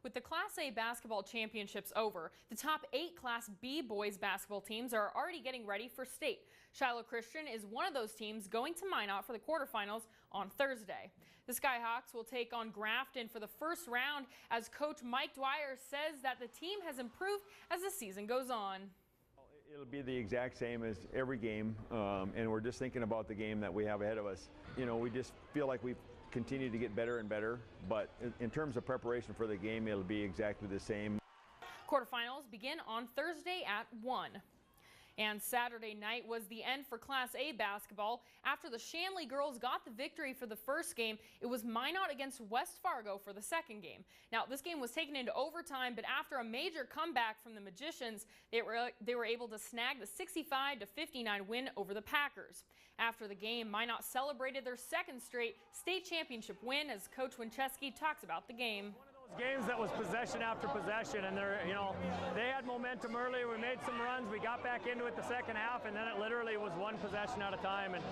with the Class A basketball championships over, the top 8 Class B boys basketball teams are already getting ready for state. Shiloh Christian is one of those teams going to Minot for the quarterfinals on Thursday. The Skyhawks will take on Grafton for the first round, as Coach Mike Dwyer says that the team has improved as the season goes on. It'll be the exact same as every game, and we're just thinking about the game that we have ahead of us. You know, we just feel like we've continued to get better and better, but in terms of preparation for the game, it'll be exactly the same. Quarterfinals begin on Thursday at 1. And Saturday night was the end for Class A basketball. After the Shanley girls got the victory for the first game, it was Minot against West Fargo for the second game. Now, this game was taken into overtime, but after a major comeback from the Magicians, they were able to snag the 65-59 win over the Packers. After the game, Minot celebrated their second straight state championship win as Coach Winchesky talks about the game. Games that was possession after possession, and they had momentum early. We made some runs. We got back into it the second half, and then it literally was one possession at a time. And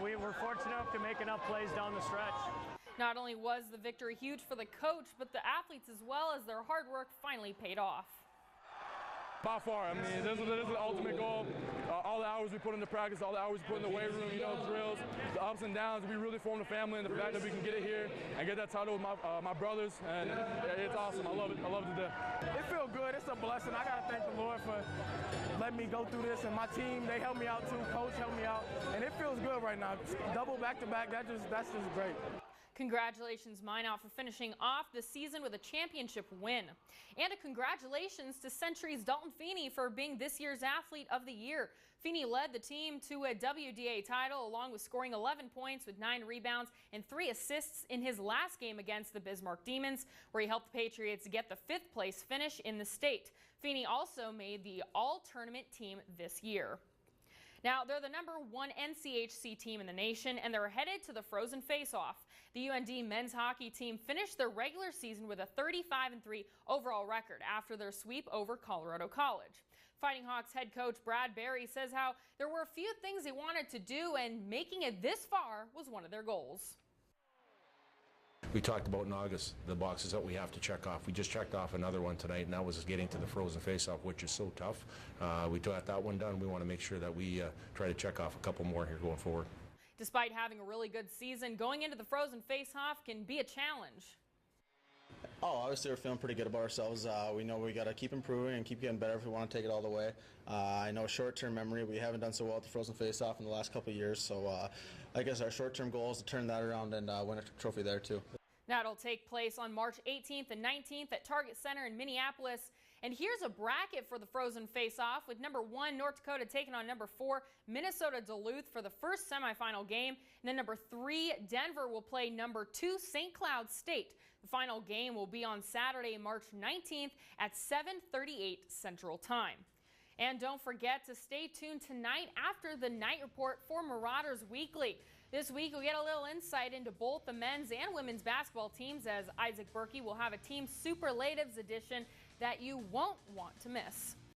we were fortunate enough to make enough plays down the stretch. Not only was the victory huge for the coach, but the athletes as well, as their hard work finally paid off. By far, I mean, this is the ultimate goal. All the hours we put into practice, all the hours we put in the weight room, drills, the ups and downs. We really formed a family, and the fact that we can get it here and get that title with my brothers, and it's awesome. I love it. I love it to death. It feels good. It's a blessing. I got to thank the Lord for letting me go through this, and my team, they helped me out too. Coach helped me out, and it feels good right now. Double back-to-back, that's just great. Congratulations, Minot, for finishing off the season with a championship win. And a congratulations to Century's Dalton Feeney for being this year's Athlete of the Year. Feeney led the team to a WDA title, along with scoring 11 points with 9 rebounds and 3 assists in his last game against the Bismarck Demons, where he helped the Patriots get the 5th place finish in the state. Feeney also made the all-tournament team this year. Now, they're the #1 NCHC team in the nation, and they're headed to the Frozen Face-Off. The UND men's hockey team finished their regular season with a 35-3 overall record after their sweep over Colorado College. Fighting Hawks head coach Brad Berry says how there were a few things they wanted to do, and making it this far was one of their goals. We talked about in August the boxes that we have to check off. We just checked off another one tonight, and that was getting to the Frozen Face-Off, which is so tough. We got that one done. We want to make sure that we try to check off a couple more here going forward. Despite having a really good season, going into the Frozen Face-Off can be a challenge. Oh, obviously we're feeling pretty good about ourselves. We know we got to keep improving and keep getting better if we want to take it all the way. I know short-term memory, we haven't done so well at the Frozen Face-Off in the last couple of years, so I guess our short-term goal is to turn that around and win a trophy there too. That'll take place on March 18th and 19th at Target Center in Minneapolis. And here's a bracket for the Frozen Face-Off, with #1 North Dakota taking on #4 Minnesota Duluth for the first semifinal game. And then #3 Denver will play #2 St. Cloud State. The final game will be on Saturday, March 19th at 7:38 Central Time. And don't forget to stay tuned tonight after the night report for Marauders Weekly. This week, we'll get a little insight into both the men's and women's basketball teams, as Isaac Berkey will have a Team Superlatives edition that you won't want to miss.